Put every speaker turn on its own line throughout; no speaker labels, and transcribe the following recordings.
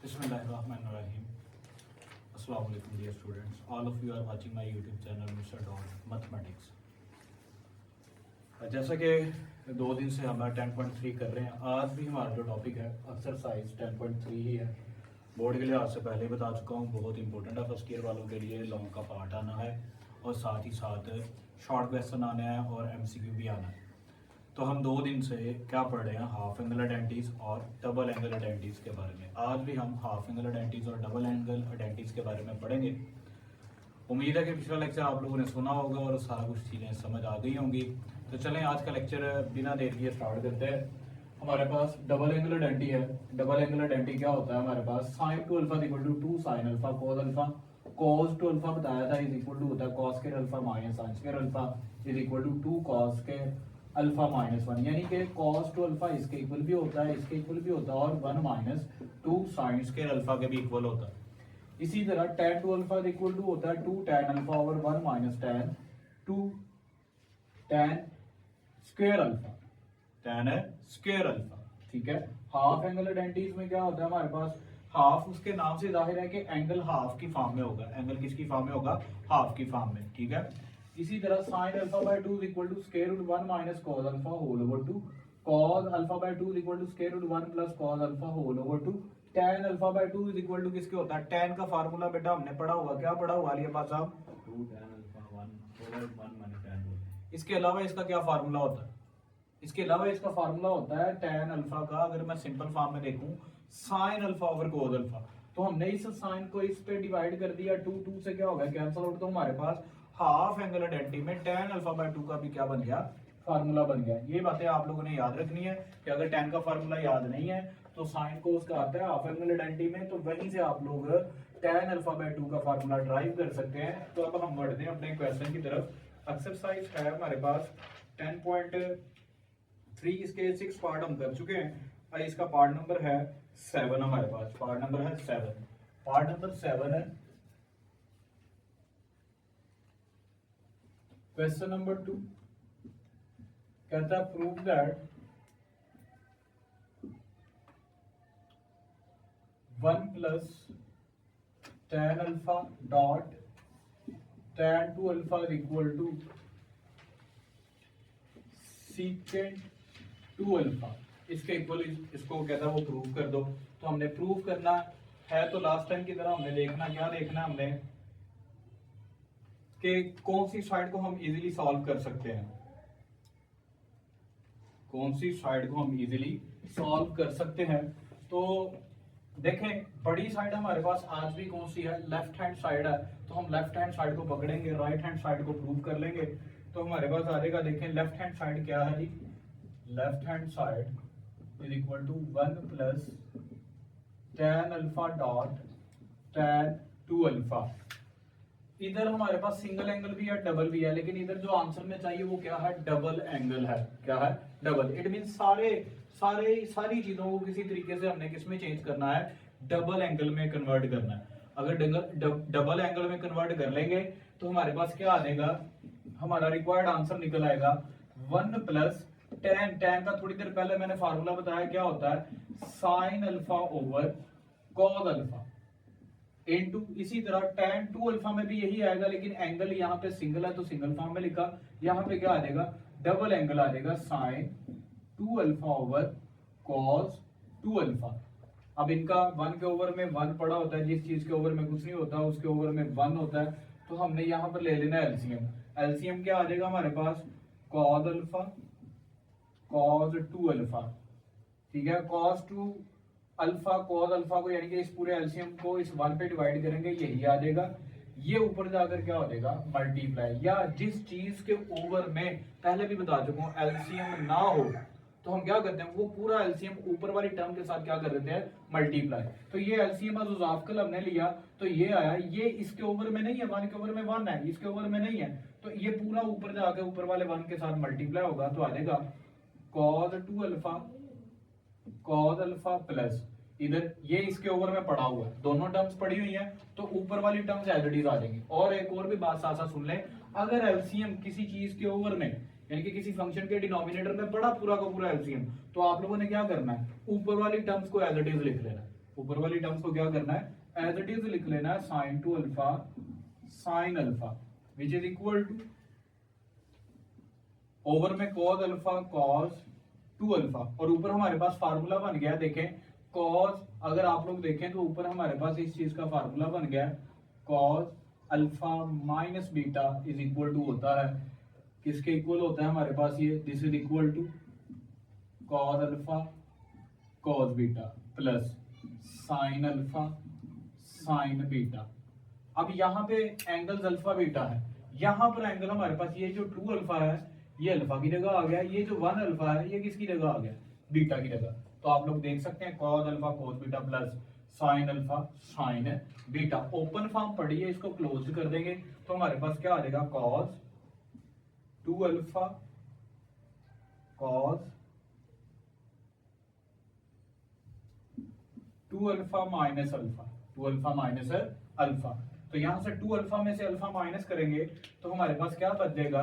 Bismillahirrahmanirrahim. Assalamu alaikum dear students. All of you are watching my YouTube channel Mr. Don Mathematics. जैसा कि 2 दिन से हम 10.3 कर रहे हैं, आज भी हमारा जो टॉपिक है एक्सरसाइज 10.3 ही है। बोर्ड के लिहाज से पहले बता चुका हूँ, बहुत इंपॉर्टेंट है फर्स्ट ईयर वालों के लिए। लॉन्ग का पार्ट आना है और साथ ही साथ शॉर्ट क्वेश्चन आना है और MCQ भी आना है। तो हम 2 दिन से क्या पढ़ रहे हैं, हाफ एंगल आइडेंटिटीज और डबल एंगल आइडेंटिटीज के बारे में। आज भी हम हाफ एंगल आइडेंटिटीज और डबल एंगल आइडेंटिटीज के बारे में पढ़ेंगे। उम्मीद है कि पिछला लेक्चर आप लोगों ने सुना होगा और सारा कुछ चीज़ें समझ आ गई होंगी। तो चलें आज का लेक्चर बिना देर किए स्टार्ट करते हैं। हमारे पास डबल एंगल आइडेंटिटी है। डबल एंगल आइडेंटिटी क्या होता है, हमारे पास sine two alpha equal to 2 sine alpha cos alpha, cos two alpha बताया था इज इक्वल टू होता है cos square alpha minus sine square alpha is equal to 2 cos square alpha minus 1, यानी कि cos टू अल्फा इसके equal भी होता है, इसके इक्वल भी होता है और 1 माइनस 2 साइन स्क्वायर अल्फा के भी इक्वल होता है। इसी तरह tan two alpha equal to होता है 2 tan alpha over 1 minus tan 2 tan square alpha, tan है स्क्वायर अल्फा। ठीक है, हाफ एंगल आइडेंटिटीज में क्या होता है, हमारे पास हाफ उसके नाम से जाहिर है कि एंगल हाफ की फॉर्म में होगा। एंगल किसकी फॉर्म में होगा, हाफ की फॉर्म में। ठीक है, इसी तरह sin alpha by 2 equal to square root 1 minus cos alpha whole over 2, cos alpha by 2 equal to square root 1 plus cos alpha whole over 2, tan alpha by 2 equal to किसके होता है, tan का formula बेटा हमने पढ़ा हुआ, क्या पढ़ा हुआ अली अब्बास साहब, root tan alpha 1 over 1 minus tan 2। इसके अलावा इसका क्या फार्मूला होता है, इसके अलावा इसका फार्मूला होता है tan अल्फा का, अगर मैं सिंपल फॉर्म में देखूं sin alpha over cos alpha, तो हमने इस sin को इस पे डिवाइड कर दिया, 2 से क्या होगा कैंसिल आउट, तो हमारे पास हाफ एंगल आइडेंटिटी में tan अल्फा बाय 2 का भी क्या बन गया, फार्मूला बन गया। ये बातें आप लोगों ने याद रखनी है कि अगर tan का फार्मूला याद नहीं है तो sin को उसका आता है हाफ एंगल आइडेंटिटी में, तो वहीं से आप लोग tan अल्फा बाय 2 का फार्मूला ड्राइव कर सकते हैं। तो अब हम बढ़ते हैं अपने क्वेश्चन की तरफ। एक्सरसाइज है हमारे पास 10.3, इसके 6 पार्ट हम कर चुके हैं और इसका पार्ट नंबर है 7। हमारे पास पार्ट नंबर है 7। पार्ट नंबर 7 है क्वेश्चन नंबर 2, कहता है prove that 1 plus tan alpha dot tan 2 alpha equal to secant 2 alpha, इसके इक्वल इसको कहता है वो प्रूव कर दो। तो हमने प्रूव करना है, तो लास्ट टाइम की तरह हमने देखना, क्या देखना है हमने कि कौन सी साइड को हम इजीली सॉल्व कर सकते हैं, कौन सी साइड को हम इजीली सॉल्व कर सकते हैं। तो देखें, बड़ी साइड हमारे पास आज भी कौन सी है, लेफ्ट हैंड साइड है, तो हम लेफ्ट हैंड साइड को पकड़ेंगे, राइट हैंड साइड को प्रूव कर लेंगे। तो हमारे पास आ जाएगा, देखें लेफ्ट हैंड साइड क्या है जी, left hand side is equal to 1 plus tan alpha dot tan 2 alpha. इधर हमारे पास सिंगल एंगल भी है, डबल भी है, लेकिन इधर जो आंसर में चाहिए वो क्या है, डबल एंगल है। क्या है, डबल। इट मीन सारी चीजों को किसी तरीके से हमने किसमें चेंज करना है, डबल एंगल में कन्वर्ट करना है। अगर डबल एंगल में कन्वर्ट कर लेंगे तो हमारे पास क्या आ जाएगा, हमारा रिक्वायर्ड आंसर निकल आएगा 1 प्लस tan का थोड़ी देर पहले मैंने फार्मूला बताया, क्या होता है sine alpha over cos alpha into, इसी तरह tan 2 अल्फा में भी यही आएगा, लेकिन एंगल यहाँ पे सिंगल है तो सिंगल फॉर्म में लिखा, यहाँ पे क्या आ जाएगा, डबल एंगल आ जाएगा sine 2 alpha over cos 2 alpha. अब इनका 1 के ओवर में 1 पड़ा होता है, जिस चीज के ओवर में कुछ नहीं होता उसके ओवर में 1 होता है, तो हमने यहाँ पर ले लेना है एलसीएम। एलसीएम क्या आ जाएगा हमारे पास, कॉस अल्फा कॉस 2 अल्फा। ठीक है, कॉस 2 अल्फा कॉस अल्फा को, यानी कि इस पूरे एलसीएम को इस 1 पे डिवाइड करेंगे, यही आ जाएगा। ये ऊपर जाकर क्या हो जाएगा, मल्टीप्लाई, या जिस चीज के ओवर में पहले भी बता चुका हूं एलसीएम ना हो तो हम क्या करते हैं, वो पूरा एलसीएम ऊपर वाली टर्म के साथ क्या कर देते हैं, मल्टीप्लाई। तो ये एलसीएम अज़ाफकल हमने लिया तो ये आया, ये इसके ओवर में नहीं है, 1 के ओवर में 1 है, इसके ओवर में नहीं है, तो ये पूरा ऊपर जाके ऊपर वाले 1 के साथ मल्टीप्लाई होगा, तो आ जाएगा cos 2 alpha cos alpha plus, इधर ये इसके ओवर में पड़ा हुआ है, दोनों टर्म्स पड़ी हुई हैं, तो ऊपर वाली टर्म्स एज इट इज आ जाएंगी। और एक और भी बात साथ साथ सुन लें, अगर एलसीएम किसी चीज के ओवर में, यानी कि किसी फंक्शन के डिनोमिनेटर में पड़ा पूरा का पूरा एलसीएम, तो आप लोगों ने क्या करना है, ऊपर वाली टर्म्स को एज इट इज लिख लेना है, ऊपर वाली टर्म्स को क्या करना है, एज इट इज लिख लेना है sine two alpha sine alpha which is equal to over में cos alpha cos two alpha, और ऊपर हमारे पास फार्मूला बन गया, देखें कॉस, अगर आप लोग देखें तो ऊपर हमारे पास इस चीज का फार्मूला बन गया, cos alpha minus beta is equal to होता है, किसके इक्वल होता है हमारे पास ये, this is equal to cos alpha cos beta plus sine alpha sine beta. अब यहाँ पे एंगल्स अल्फा बीटा है, यहाँ पर एंगल हमारे पास ये जो 2 अल्फा है ये अल्फा की जगह आ गया, ये जो 1 अल्फा है ये किसकी जगह आ गया, बीटा की जगह। तो आप लोग देख सकते हैं cos alpha cos beta plus sine alpha sine beta. Open form पढ़ी है, इसको क्लोज कर देंगे तो हमारे पास क्या आ जाएगा, cos 2 alpha cos 2 alpha minus alpha 2 alpha minus alpha. तो यहां से 2 अल्फा में से अल्फा माइनस करेंगे तो हमारे पास क्या बच जाएगा,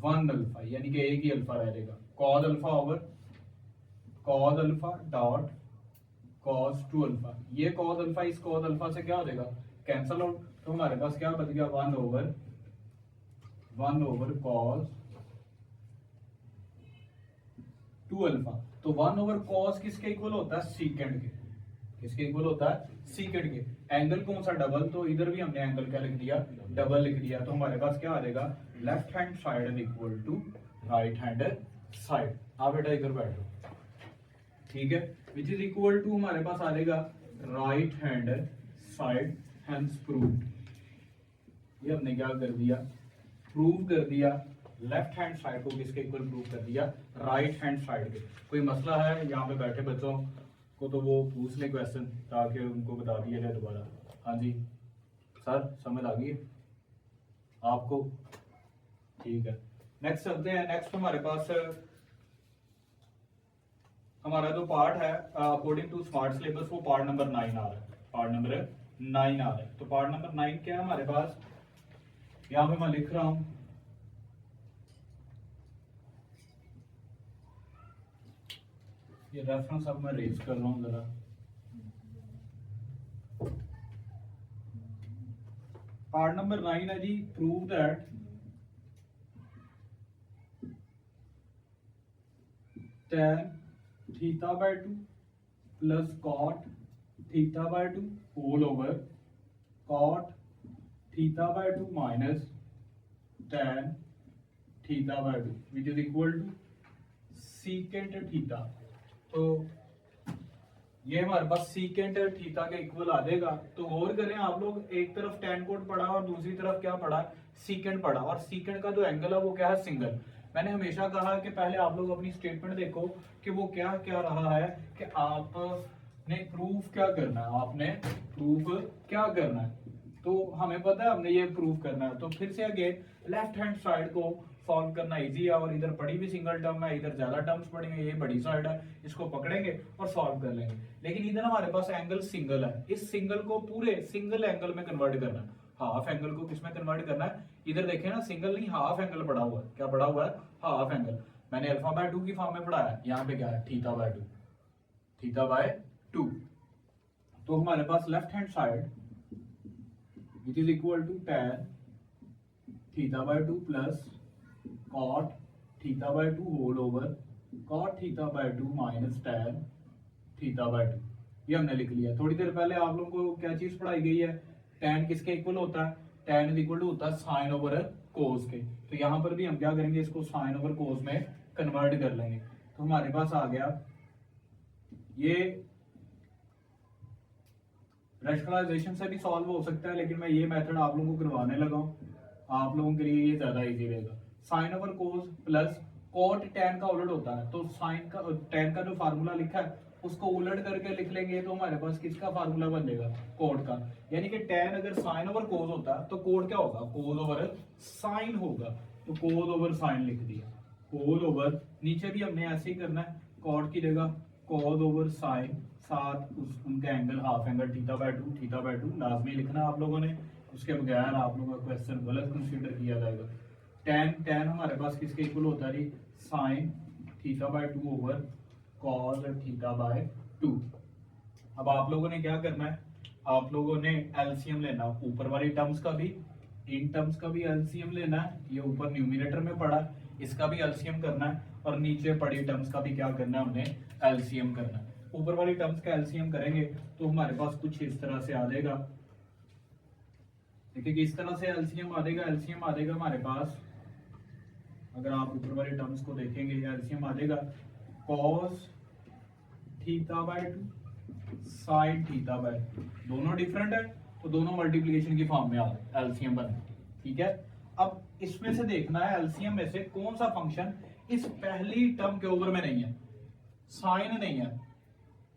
1 अल्फा, यानी कि एक ही अल्फा रह जाएगा, cos alpha over cos alpha dot cos 2 alpha. ये कॉस अल्फा इस कॉस अल्फा से क्या हो जाएगा, कैंसल आउट, तो हमारे पास क्या बच गया, 1 ओवर कॉस 2 अल्फा। तो 1 ओवर कॉस किसके इक्वल होता है, सीकेंड के, किसके इक्वल होता है, सीकेंड के। एंगल कौन सा, डबल, तो इधर भी हमने एंगल क्या लिख दिया, डबल लिख दिया। तो हमारे पास क्या आ जाएगा, left hand side is equal to right hand side. आप बेटा इधर बैठो, ठीक है, विच इज इक्वल टू हमारे पास आ जाएगा right hand side, hence proved. ये हमने क्या कर दिया, प्रूव कर दिया, लेफ्ट हैंड साइड को किसके इक्वल प्रूव कर दिया, राइट हैंड साइड के। कोई मसला है यहाँ पे बैठे बच्चों को तो वो पूछ ले क्वेश्चन, ताकि उनको बता दिया जाए दोबारा। हाँ जी सर, समझ आ गई आपको, ठीक है। नेक्स्ट चलते हैं, नेक्स्ट हमारे पास हमारा जो पार्ट है अकॉर्डिंग टू स्मार्ट सिलेबस वो पार्ट नंबर 9 आ रहा है, पार्ट नंबर 9 आ रहा है। तो पार्ट नंबर 9 क्या है हमारे पास, यहाँ पे मैं लिख रहा हूं, ये रेफरेंस अब मैं रेज कर रहा हूं जरा। पार्ट नंबर 9 है जी, prove that tan theta by 2 plus cot theta by 2 whole over cot theta by 2 minus tan theta by 2 which is equal to secant theta. तो ये हमारे पास सीकेंट थीटा के इक्वल आ जाएगा। तो गौर करें आप लोग, एक तरफ tan कोट पढ़ा और दूसरी तरफ क्या पढ़ा, सीकेंट पढ़ा, और सीकेंट का जो एंगल है वो क्या है, सिंगल। मैंने हमेशा कहा कि पहले आप लोग अपनी स्टेटमेंट देखो कि वो क्या क्या रहा है, कि आपने प्रूफ क्या करना है, आपने प्रूफ क्या करना है। तो हमें पता है हमने ये प्रूफ करना है। तो फिर से अगेन लेफ्ट हैंड साइड को सॉल्व करना इजी है, और इधर पड़ी भी सिंगल टर्म है, इधर ज्यादा टर्म्स पड़ेंगे, ये बड़ी साइड है, इसको पकड़ेंगे और सॉल्व कर लेंगे। लेकिन इधर हमारे पास एंगल सिंगल है, इस सिंगल को पूरे सिंगल एंगल में कन्वर्ट करना है, हाफ एंगल को किसमें कन्वर्ट करना है, इधर देखें ना, सिंगल नहीं हाफ एंगल पड़ा हुआ है, क्या पड़ा हुआ है, हाफ एंगल। मैंने अल्फा बाय 2 की फॉर्म में पढ़ाया है, यहाँ पे क्या है, थीटा बाय 2, थीटा बाय 2। तो हमारे पास left hand side which is equal to tan theta by 2 plus cot theta by 2 whole over cot theta by 2 minus tan theta by 2, ये हमने लिख लिया। थोड़ी देर पहले आप लोगों को क्या चीज पढ़ाई गई है, tan किसके इक्वल होता है, tan इज इक्वल टू होता है साइन ओवर कोस के। तो यहाँ पर भी हम क्या करेंगे, इसको साइन ओवर कोस में कन्वर्ट कर लेंगे। तो हमारे पास आ गया, ये रैशनलाइजेशन से भी सॉल्व हो सकता है, लेकिन मैं ये मेथड आप लोगों को करवाने लगा हूँ, आप लोगों के लिए ये ज्यादा इजी रहेगा। साइन ओवर कोस प्लस कोट टैन का उलट होता है, तो साइन का टैन का जो फार्मूला लिखा है उसको उलट करके लिख लेंगे, तो हमारे पास किसका फार्मूला बन जाएगा, कोट का। यानी कि टैन अगर साइन ओवर कोस होता है तो कोट क्या होगा, कोस ओवर साइन होगा। तो कोस ओवर साइन लिख दिया, कोस ओवर, नीचे भी हमने ऐसे ही करना है, कोट की जगह कोस ओवर साइन, साथ उनका angle half angle theta by 2, theta by 2 लाजमी लिखना आप लोगों ने, उसके बगैर आप लोगों का क्वेश्चन गलत कंसीडर किया जाएगा। tan हमारे पास किसके इक्वल होता है, sine theta by 2 over cos theta by 2। अब आप लोगों ने क्या करना है, आप लोगों ने एलसीएम लेना, ऊपर वाली टर्म्स का भी, इन टर्म्स का भी एलसीएम लेना है, ये ऊपर न्यूमिनेटर में पड़ा, इसका भी एलसीएम करना है, और नीचे पड़ी टर्म्स का भी क्या करना है, हमने एलसीएम करना है। ऊपर वाली टर्म्स का एलसीएम करेंगे तो हमारे पास कुछ इस तरह से आ जाएगा, देखिए किस तरह से एलसीएम आ जाएगा, एलसीएम आ जाएगा हमारे पास, अगर आप ऊपर वाले टर्म्स को देखेंगे एलसीएम आ जाएगा cos theta by 2 sin theta by 2, दोनों डिफरेंट है तो दोनों मल्टीप्लिकेशन की फॉर्म में आ रहे एलसीएम बने, ठीक है। अब इसमें से देखना है एलसीएम में से कौन सा फंक्शन इस पहली टर्म के ओवर में नहीं है, साइन नहीं है,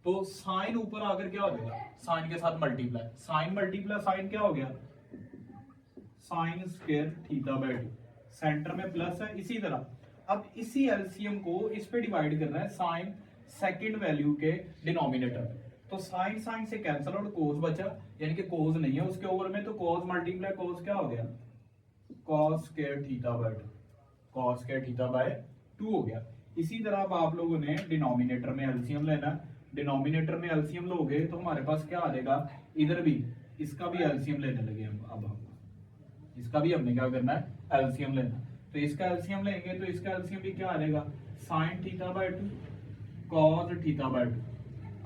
तो साइन ऊपर आकर क्या हो जाएगा, साइन के साथ मल्टीप्लाई, साइन मल्टीप्लाई साइन क्या हो गया, sine square theta by 2, centre में प्लस है। इसी तरह अब इसी एलसीएम को इस पे डिवाइड करना है साइन सेकंड वैल्यू के डिनोमिनेटर में, तो साइन साइन से कैंसिल आउट, कोस बचा, यानी कि कोस नहीं है उसके ओवर में, तो कोस मल्टीप्लाई कोस क्या हो गया, cos square theta by 2, cos square theta by 2 हो गया। इसी तरह अब आप लोगों ने डिनोमिनेटर में एलसीएम लेना, डिनोमिनेटर में एलसीएम लोगे तो हमारे पास क्या आ जाएगा, इधर भी इसका भी एलसीएम लेने लगे हम, अब इसका भी हमने क्या करना है, एलसीएम लेना, तो इसका एलसीएम लेंगे तो इसका एलसीएम भी क्या आ जाएगा, sine theta by 2 cos theta by 2,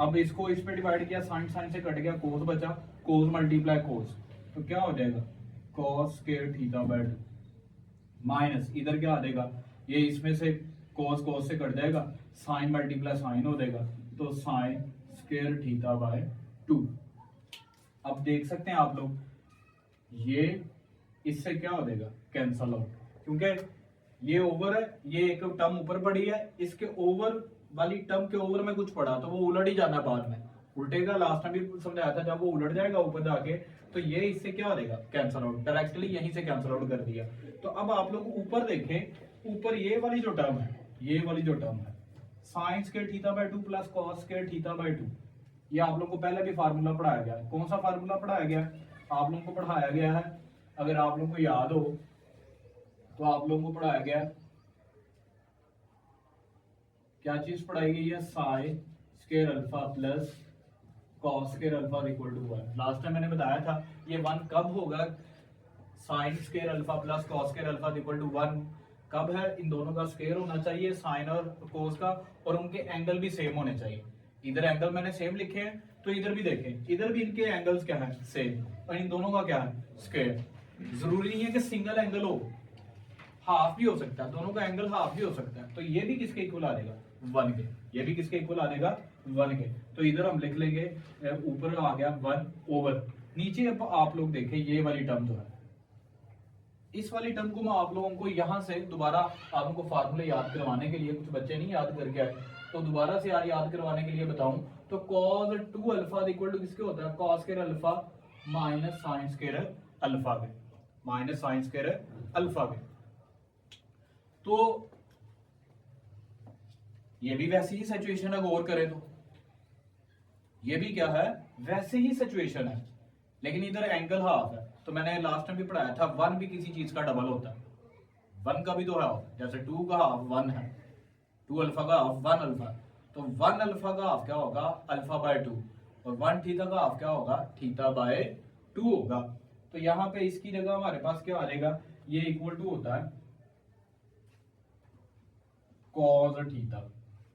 अब इसको इस पे डिवाइड किया, साइन साइन से कट गया, कोस बचा, कोस मल्टीप्लाई कोस, तो क्या हो जाएगा, cos square theta by 2 minus इधर क्या आ जाएगा, ये इसमें से कोस कोस से कट जाएगा, साइन मल्टीप्लाई साइन हो जाएगा, तो साइन स्क्वायर थीटा बाय 2। अब देख सकते हैं आप लोग, ये इससे क्या हो जाएगा, कैंसल आउट, क्योंकि ये ओवर है, ये एक टर्म ऊपर पड़ी है, इसके ओवर वाली टर्म के ओवर में कुछ पड़ा तो वो उलट ही जाना बाद में, उल्टेगा, लास्ट में भी समझाया था, जब वो उलट जाएगा ऊपर जाके तो ये इससे क्या हो जाएगा, कैंसल आउट, डायरेक्टली यहीं से कैंसल आउट कर दिया। तो अब आप लोग ऊपर देखें, ऊपर ये वाली जो टर्म है, ये वाली जो टर्म है sine square theta by 2 plus cos square theta by 2, ये आप लोग को पहले भी फार्मूला पढ़ाया गया है। कौन सा फार्मूला पढ़ाया गया, आप लोगों को पढ़ाया गया है, अगर आप लोगों को याद हो तो आप लोगों को पढ़ाया गया, क्या चीज पढ़ाई गई है, sine square alpha plus cos square alpha equal to 1। Last time मैंने बताया था ये 1 कब होगा, sine square alpha plus cos square alpha equal to 1 कब है, इन दोनों का स्क्वायर होना चाहिए, साइन और कोस का, और उनके एंगल भी सेम होने चाहिए। इधर एंगल मैंने सेम लिखे हैं तो इधर भी देखें, इधर भी इनके एंगल्स क्या है, सेम, और इन दोनों का क्या है, स्क्वायर। जरूरी नहीं है कि सिंगल एंगल हो, हाफ भी हो सकता है, दोनों का एंगल हाफ भी हो सकता है, तो ये भी किसके इक्वल आ जाएगा, 1 के, ये भी किसके इक्वल आ जाएगा, 1 के। तो इधर हम लिख लेंगे, ऊपर आ गया 1 ओवर, नीचे अब आप लोग देखें ये वाली टर्म जो है, इस वाली टर्म को मैं आप लोगों को यहाँ से दोबारा आप लोगों को फार्मूले याद करवाने के लिए, कुछ बच्चे नहीं याद करके आए तो दोबारा से याद करवाने के लिए बताऊं, तो cos 2 अल्फा इक्वल टू किसके होता है, cos square alpha minus sine square alpha के, माइनस साइन स्क्वायर अल्फा के। तो ये भी वैसी ही सिचुएशन है, गौर करें तो ये भी क्या है, वैसे ही सिचुएशन है, लेकिन इधर एंगल हाफ है, तो मैंने लास्ट टाइम भी पढ़ाया था 1 भी किसी चीज का डबल होता है, 1 का भी तो हाफ, जैसे 2 का हाफ 1 है, 2 अल्फा का हाफ 1 अल्फा, तो 1 अल्फा का हाफ क्या होगा, अल्फा बाय 2, और 1 थीटा का हाफ क्या होगा, थीटा बाय 2 होगा। तो यहाँ पे इसकी जगह हमारे पास क्या आ जाएगा, ये इक्वल टू होता है कॉस थीटा,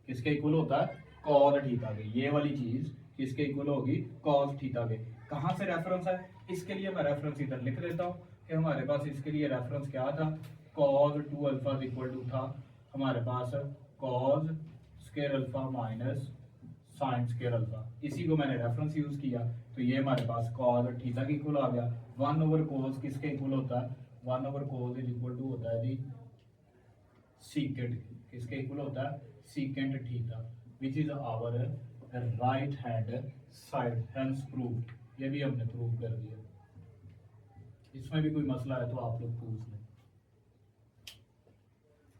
किसके इक्वल होता है, कॉस थीटा के, ये वाली चीज किसके इक्वल होगी, कॉस थीटा के। कहां से रेफरेंस है, इसके लिए मैं रेफरेंस इधर लिख देता हूं कि हमारे पास इसके लिए रेफरेंस क्या था, cos 2 अल्फा इक्वल टू था हमारे पास cos square alpha minus sine square alpha, इसी को मैंने रेफरेंस यूज किया, तो ये हमारे पास cos थीटा के इक्वल आ गया। 1 ओवर cos किसके इक्वल होता है, 1 over cos is equal to होता है जी सीकेंट, किसके इक्वल होता है, secant theta, which is our right hand side, hence prove, ये भी हमने प्रूव कर दिया। इसमें भी कोई मसला है तो आप लोग पूछ लें,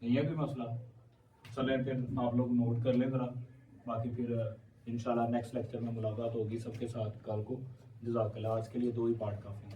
नहीं है कोई मसला, चलें फिर आप लोग नोट कर लें जरा, बाकी फिर इंशाल्लाह नेक्स्ट लेक्चर में मुलाकात होगी सबके साथ कल को। जज़ाकल्लाह, आज के लिए 2 ही पार्ट काफ़ी।